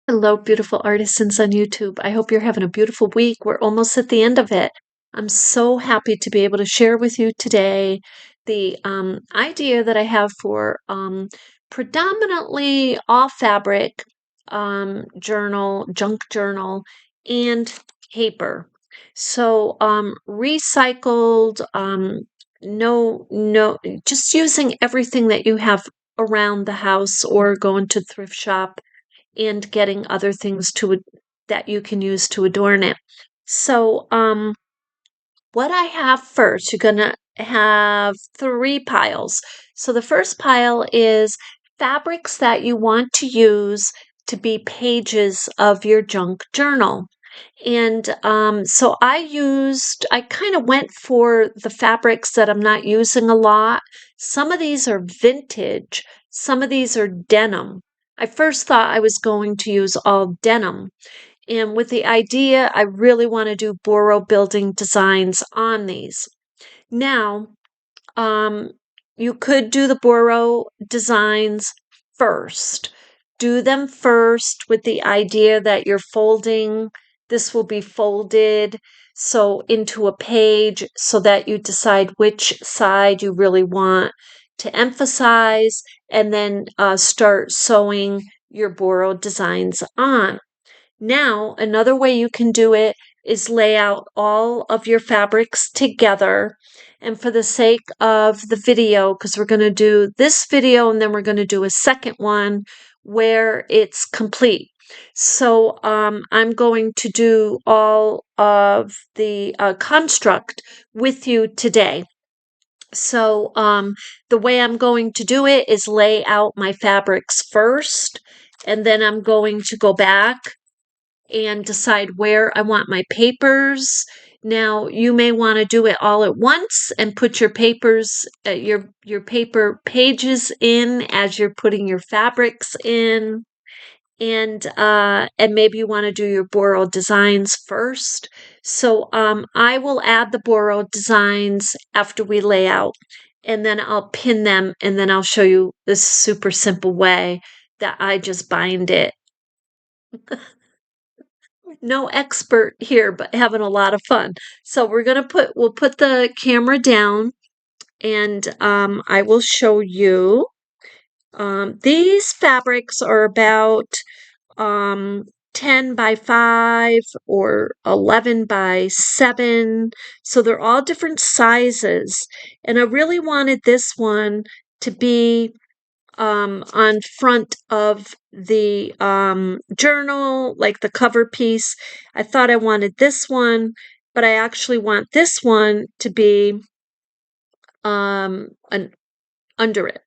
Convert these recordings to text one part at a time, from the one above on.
Hello, beautiful artisans on YouTube. I hope you're having a beautiful week. We're almost at the end of it. I'm so happy to be able to share with you today the idea that I have for predominantly all fabric journal, junk journal, and paper. So recycled, no, just using everything that you have around the house or going to thrift shop and getting other things that you can use to adorn it. So, what I have first, you're gonna have three piles. So the first pile is fabrics that you want to use to be pages of your junk journal. And so I kind of went for the fabrics that I'm not using a lot. Some of these are vintage, some of these are denim. I first thought I was going to use all denim. And with the idea, I really want to do Boro building designs on these. Now, um, you could do the Boro designs first. Do them first with the idea that you're folding. This will be folded so into a page so that you decide which side you really want to emphasize and then start sewing your Boro designs on. Now, another way you can do it is lay out all of your fabrics together. And for the sake of the video, because we're going to do this video and then we're going to do a second one where it's complete. So I'm going to do all of the construct with you today. So the way I'm going to do it is lay out my fabrics first, and then I'm going to go back and decide where I want my papers. Now, you may want to do it all at once and put your papers, your paper pages in as you're putting your fabrics in, and maybe you want to do your Boro designs first. So I will add the Boro designs after we lay out, and then I'll pin them, and then I'll show you this super simple way that I just bind it. No expert here, but having a lot of fun. So we'll put the camera down and I will show you. These fabrics are about um, 10 by 5 or 11 by 7. So they're all different sizes. And I really wanted this one to be on front of the journal, like the cover piece. I thought I wanted this one, but I actually want this one to be under it.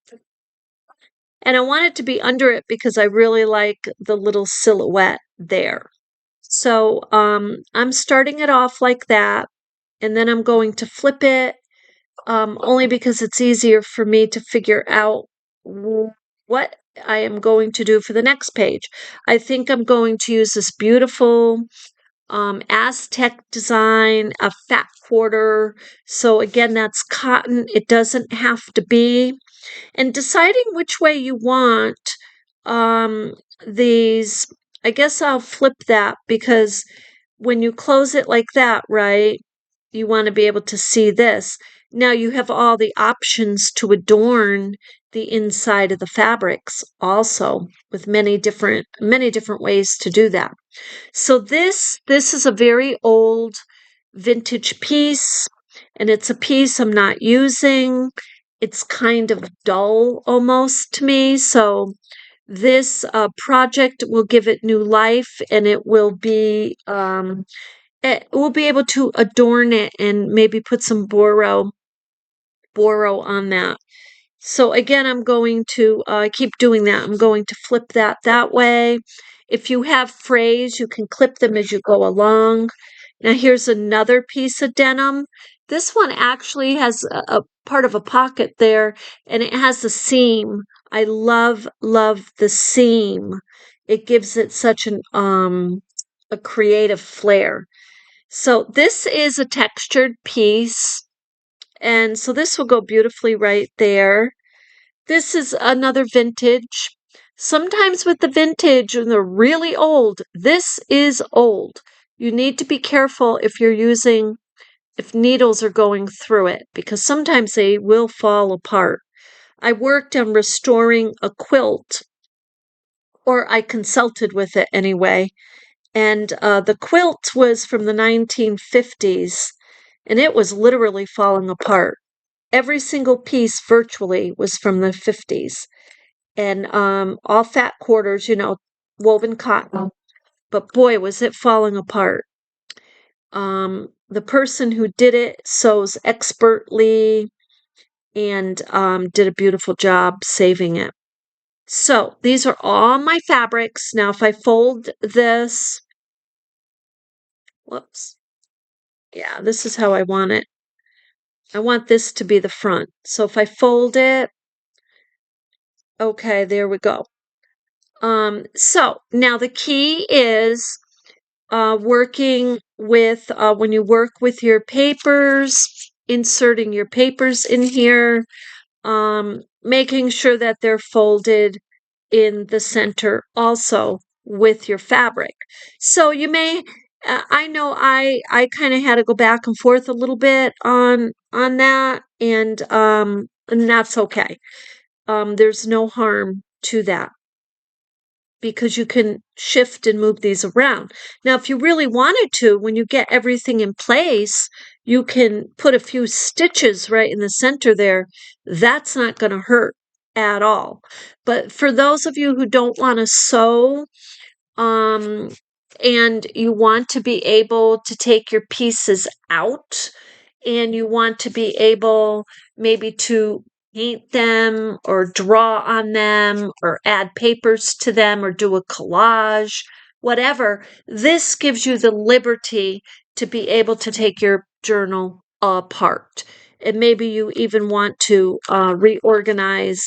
And I want it to be under it because I really like the little silhouette there. So I'm starting it off like that, and then I'm going to flip it only because it's easier for me to figure out what I am going to do for the next page. I think I'm going to use this beautiful Aztec design, a fat quarter. So again, that's cotton. It doesn't have to be. And deciding which way you want these, I guess I'll flip that because when you close it like that, right, you want to be able to see this. Now you have all the options to adorn the inside of the fabrics also with many different ways to do that. So this is a very old vintage piece, and it's a piece I'm not using. It's kind of dull almost to me, so this project will give it new life, and it will be we'll be able to adorn it and maybe put some Boro on that. So again, I'm going to keep doing that. I'm going to flip that way. If you have frays, you can clip them as you go along. Now here's another piece of denim. This one actually has a part of a pocket there, and it has a seam. I love the seam. It gives it such a creative flair. So this is a textured piece, and so this will go beautifully right there. This is another vintage. Sometimes with the vintage and they're really old, this is old. You need to be careful if needles are going through it, because sometimes they will fall apart. I worked on restoring a quilt, or I consulted with it anyway, and the quilt was from the 1950s, and it was literally falling apart. Every single piece virtually was from the 50s, and all fat quarters, woven cotton. But boy, was it falling apart. The person who did it sews expertly and did a beautiful job saving it. So these are all my fabrics. Now, if I fold this, whoops, yeah, this is how I want it. I want this to be the front. So if I fold it, okay, there we go. So now the key is working with, when you work with your papers, inserting your papers in here, making sure that they're folded in the center also with your fabric. So you may, I know I kind of had to go back and forth a little bit on that, and that's okay. There's no harm to that, because you can shift and move these around. Now, if you really wanted to, when you get everything in place, you can put a few stitches right in the center there. That's not going to hurt at all. But for those of you who don't want to sew, um, and you want to be able to take your pieces out, and you want to be able maybe to paint them or draw on them or add papers to them or do a collage, whatever, this gives you the liberty to be able to take your journal apart. And maybe you even want to reorganize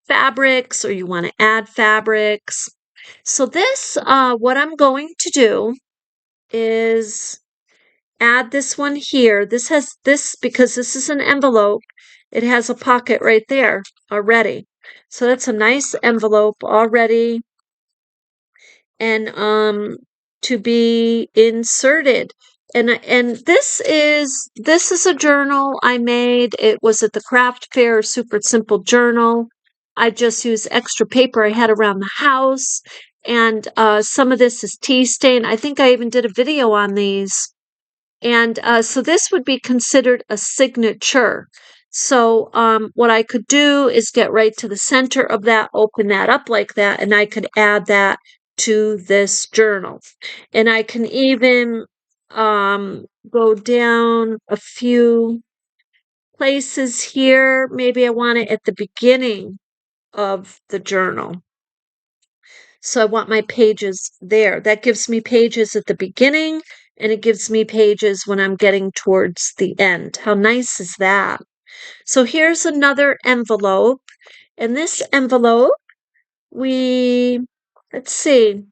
fabrics, or you want to add fabrics. So this, what I'm going to do is add this one here. This has this, because this is an envelope, it has a pocket right there already. So that's a nice envelope already, and to be inserted. And this is a journal I made. It was at the craft fair, super simple journal. I just used extra paper I had around the house, and some of this is tea stain. I think I even did a video on these. And so this would be considered a signature. So what I could do is get right to the center of that, open that up like that, and I could add that to this journal. And I can even go down a few places here. Maybe I want it at the beginning of the journal. So I want my pages there. That gives me pages at the beginning, and it gives me pages when I'm getting towards the end. How nice is that? So here's another envelope. And this envelope, let's see,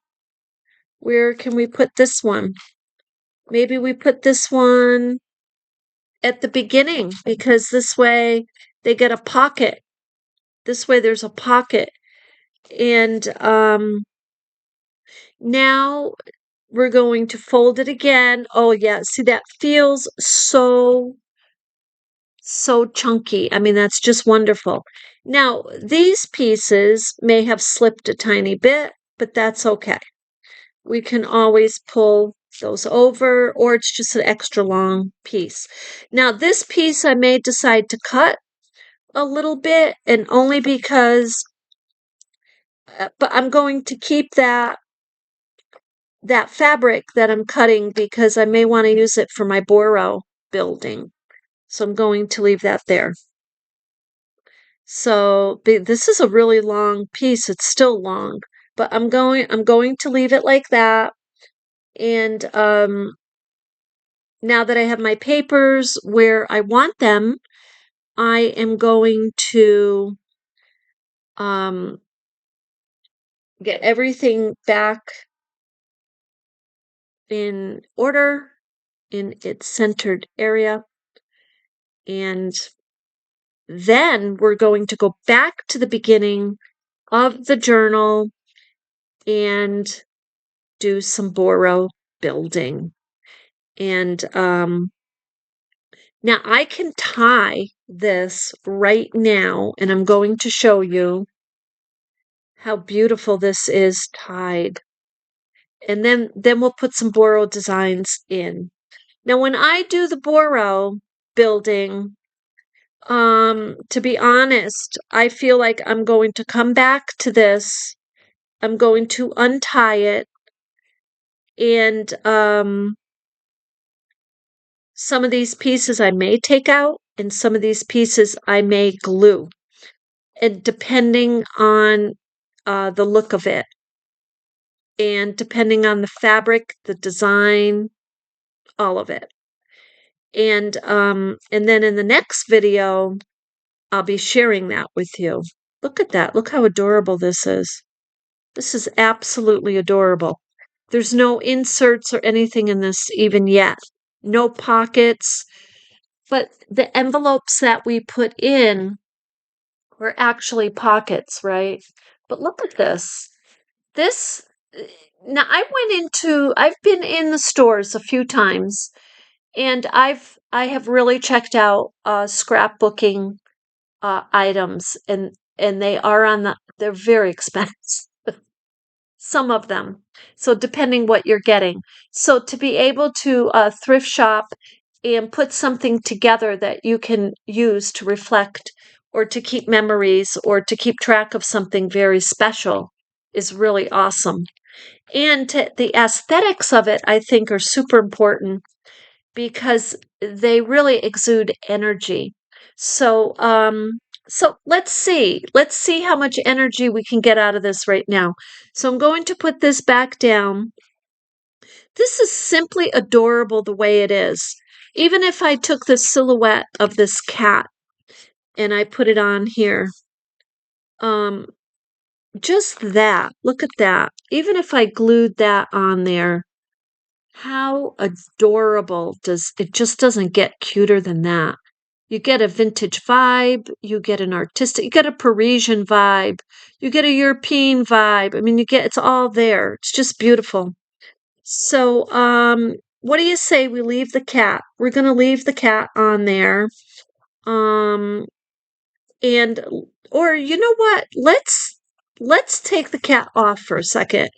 where can we put this one? Maybe we put this one at the beginning, because this way they get a pocket. This way there's a pocket. And now we're going to fold it again. Oh yeah, see, that feels so chunky. I mean, that's just wonderful. Now, these pieces may have slipped a tiny bit, but that's okay. We can always pull those over, or it's just an extra long piece. Now, this piece I may decide to cut a little bit, and only because, but I'm going to keep that fabric that I'm cutting, because I may want to use it for my Boro building. So I'm going to leave that there. So this is a really long piece. It's still long, but I'm going to leave it like that. And now that I have my papers where I want them, I am going to get everything back in order in its centered area. And then we're going to go back to the beginning of the journal and do some Boro building. And now I can tie this right now, and I'm going to show you how beautiful this is tied. And then we'll put some Boro designs in. Now, when I do the Boro building, to be honest, I feel like I'm going to come back to this. I'm going to untie it, and some of these pieces I may take out, and some of these pieces I may glue, and depending on the look of it, and depending on the fabric, the design, all of it. And then in the next video, I'll be sharing that with you. Look at that. Look how adorable this is. This is absolutely adorable. There's no inserts or anything in this even yet. No pockets. But the envelopes that we put in were actually pockets, right? But look at this. This, now I've been in the stores a few times, and I have really checked out scrapbooking items, and they're very expensive. Some of them. So depending what you're getting. So to be able to thrift shop and put something together that you can use to reflect or to keep memories or to keep track of something very special is really awesome. And the aesthetics of it, I think, are super important because they really exude energy. So, so let's see. Let's see how much energy we can get out of this right now. So I'm going to put this back down. This is simply adorable the way it is. Even if I took the silhouette of this cat and I put it on here, just that, look at that. Even if I glued that on there, how adorable does it just doesn't get cuter than that. You get a vintage vibe, you get an artistic, you get a Parisian vibe, you get a European vibe. I mean, it's all there. It's just beautiful. So, what do you say we leave the cat? We're going to leave the cat on there. Um, and or you know what? Let's take the cat off for a second.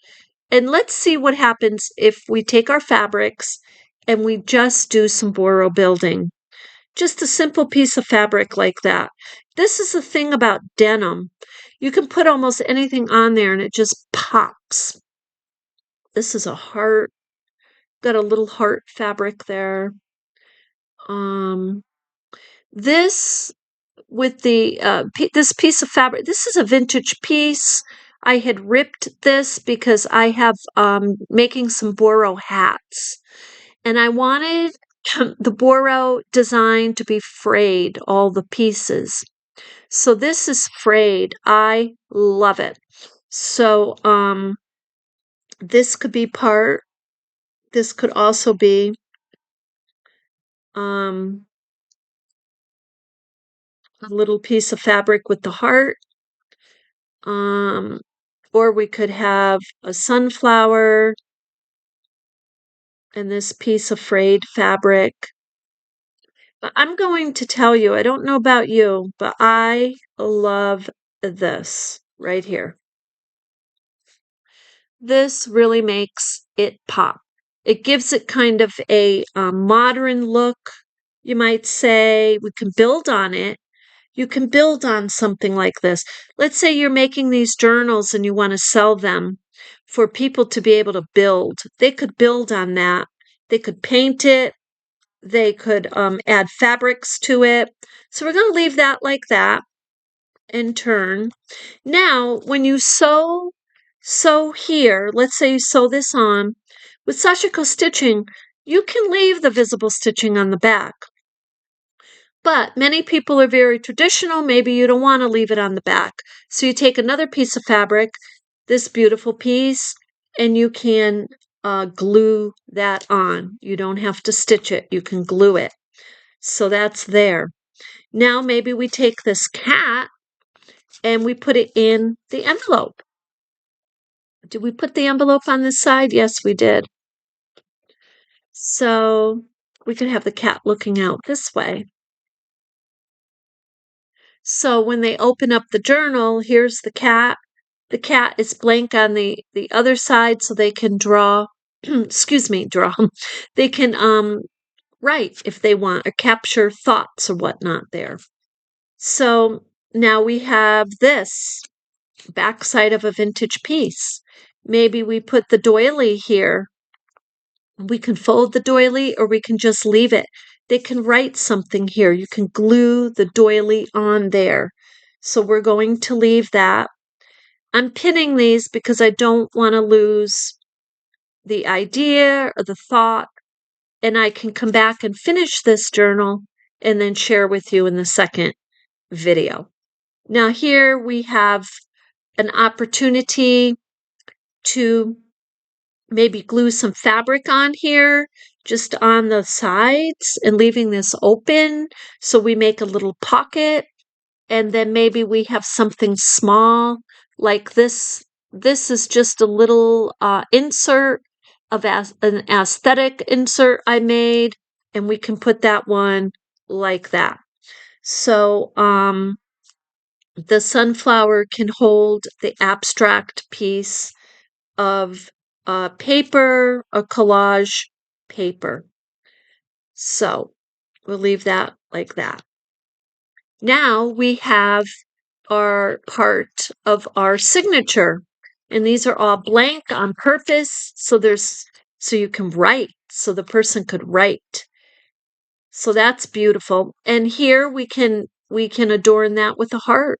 And let's see what happens if we take our fabrics and we just do some Boro building. Just a simple piece of fabric like that. This is the thing about denim. You can put almost anything on there and it just pops. This is a heart. Got a little heart fabric there. This with the this piece of fabric. This is a vintage piece. I had ripped this because I have making some Boro hats, and I wanted the Boro design to be frayed, all the pieces. So this is frayed. I love it. So this could be part. This could also be a little piece of fabric with the heart. Or we could have a sunflower and this piece of frayed fabric. But I'm going to tell you, I don't know about you, but I love this right here. This really makes it pop. It gives it kind of a modern look, you might say. We can build on it. You can build on something like this. Let's say you're making these journals and you want to sell them for people to be able to build. They could build on that. They could paint it. They could add fabrics to it. So we're going to leave that like that and turn. Now, when you sew here, let's say you sew this on, with Sashiko stitching, you can leave the visible stitching on the back. But many people are very traditional. Maybe you don't want to leave it on the back. So you take another piece of fabric, this beautiful piece, and you can glue that on. You don't have to stitch it. You can glue it. So that's there. Now maybe we take this cat and we put it in the envelope. Did we put the envelope on this side? Yes, we did. So we could have the cat looking out this way. So when they open up the journal, here's the cat. The cat is blank on the other side, so they can draw, excuse me, draw. They can write if they want, or capture thoughts or whatnot there. So now we have this backside of a vintage piece. Maybe we put the doily here. We can fold the doily or we can just leave it. They can write something here. You can glue the doily on there. So we're going to leave that. I'm pinning these because I don't want to lose the idea or the thought. And I can come back and finish this journal and then share with you in the second video. Now here we have an opportunity to maybe glue some fabric on here, just on the sides, and leaving this open so we make a little pocket. And then maybe we have something small like this. This is just a little insert of an aesthetic insert I made, and we can put that one like that. So the sunflower can hold the abstract piece of paper, a collage paper. So we'll leave that like that. Now we have our part of our signature, and these are all blank on purpose, so you can write, so the person could write. So that's beautiful. And here we can adorn that with a heart.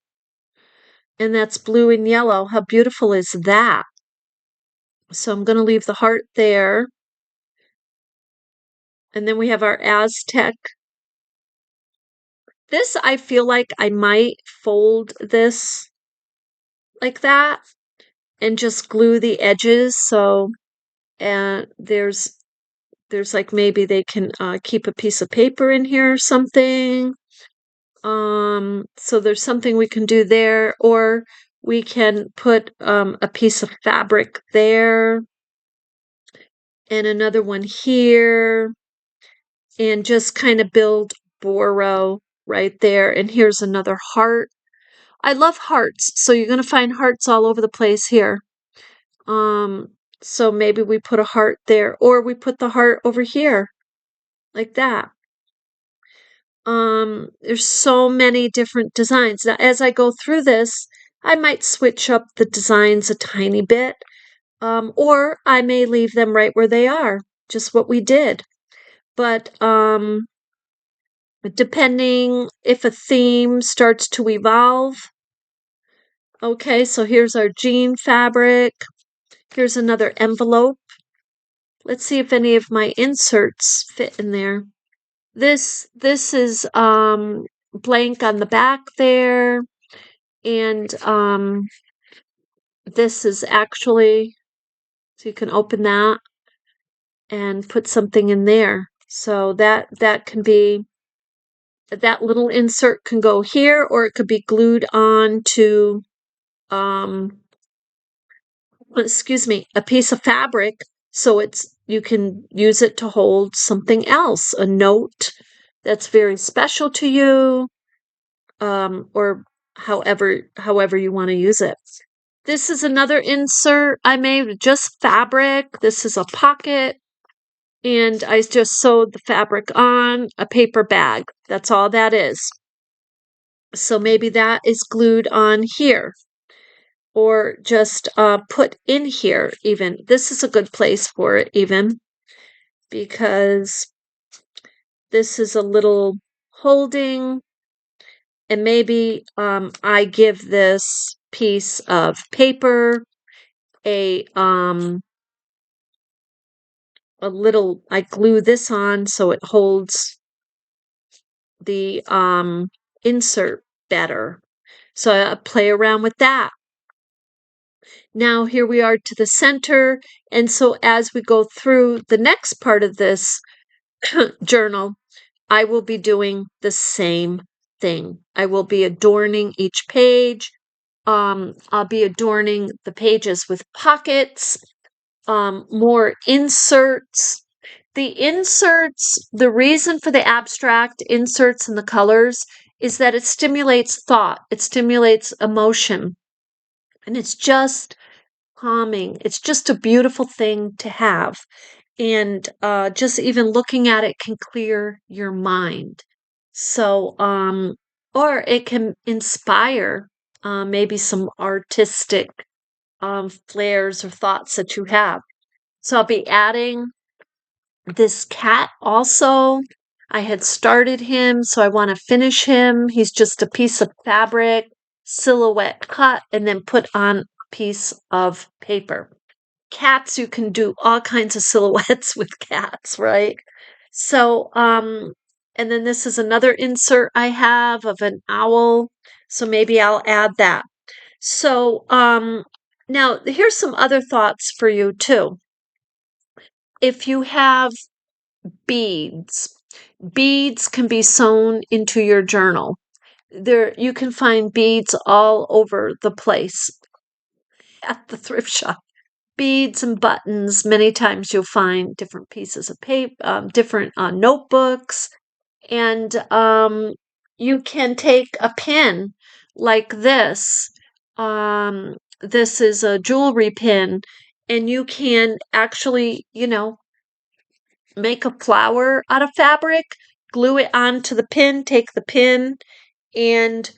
And that's blue and yellow. How beautiful is that? So I'm going to leave the heart there. And then we have our Aztec. This, I feel like I might fold this like that and just glue the edges. So there's like maybe they can keep a piece of paper in here or something. So there's something we can do there, or we can put a piece of fabric there and another one here, and just kind of build Boro right there. And here's another heart. I love hearts, so you're going to find hearts all over the place here. So maybe we put a heart there, or we put the heart over here like that. There's so many different designs. Now, as I go through this, I might switch up the designs a tiny bit, or I may leave them right where they are, just what we did. But depending if a theme starts to evolve. Okay, so here's our jean fabric. Here's another envelope. Let's see if any of my inserts fit in there. This is blank on the back there, and this is actually, so you can open that and put something in there. So that can be, that little insert can go here, or it could be glued on to excuse me, a piece of fabric, so you can use it to hold something else, a note that's very special to you, or however you want to use it. This is another insert I made with just fabric. This is a pocket, and I just sewed the fabric on a paper bag. That's all that is. So maybe that is glued on here, or just put in here even. This is a good place for it even, because this is a little holding, and maybe I give this piece of paper a little, I glue this on so it holds the insert better. So I play around with that. Now here we are to the center, and so as we go through the next part of this journal, I will be doing the same thing. I will be adorning each page I'll be adorning the pages with pockets, more inserts. The reason for the abstract inserts and the colors is that it stimulates thought, it stimulates emotion, and it's just calming. It's just a beautiful thing to have. And just even looking at it can clear your mind. So, or it can inspire maybe some artistic flares or thoughts that you have. So I'll be adding this cat also. I had started him, so I want to finish him. He's just a piece of fabric, silhouette cut, and then put on a piece of paper. Cats, you can do all kinds of silhouettes with cats, right? So, and then this is another insert I have of an owl. So maybe I'll add that. So, now here's some other thoughts for you too. If you have beads, beads can be sewn into your journal. There, you can find beads all over the place at the thrift shop. Beads and buttons. Many times you'll find different pieces of paper, different notebooks, and you can take a pin like this. This is a jewelry pin, and you can actually, make a flower out of fabric, glue it onto the pin, take the pin, and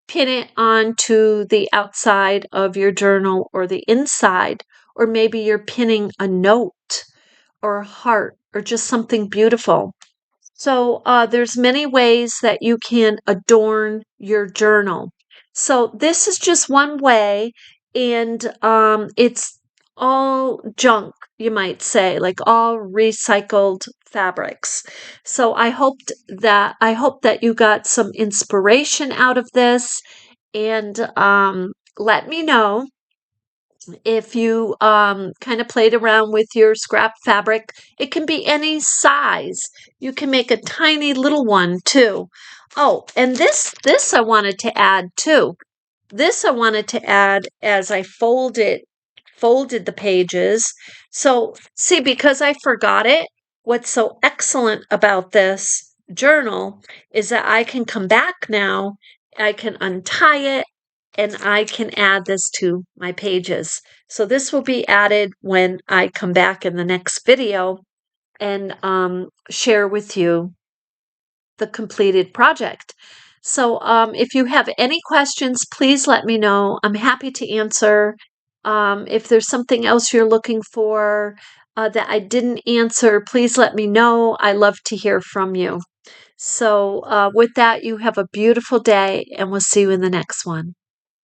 pin it onto the outside of your journal or the inside, or maybe you're pinning a note or a heart or just something beautiful. So there's many ways that you can adorn your journal. So this is just one way, and it's all junk, you might say, like all recycled fabrics. So I hope that you got some inspiration out of this, and let me know if you kind of played around with your scrap fabric. It can be any size. You can make a tiny little one too. Oh, and this I wanted to add too. This I wanted to add as I folded the pages. So see, because I forgot it, what's so excellent about this journal is that I can come back now, I can untie it, and I can add this to my pages. So this will be added when I come back in the next video and share with you the completed project. So if you have any questions, please let me know. I'm happy to answer. If there's something else you're looking for that I didn't answer, please let me know. I love to hear from you. So with that, you have a beautiful day, and we'll see you in the next one.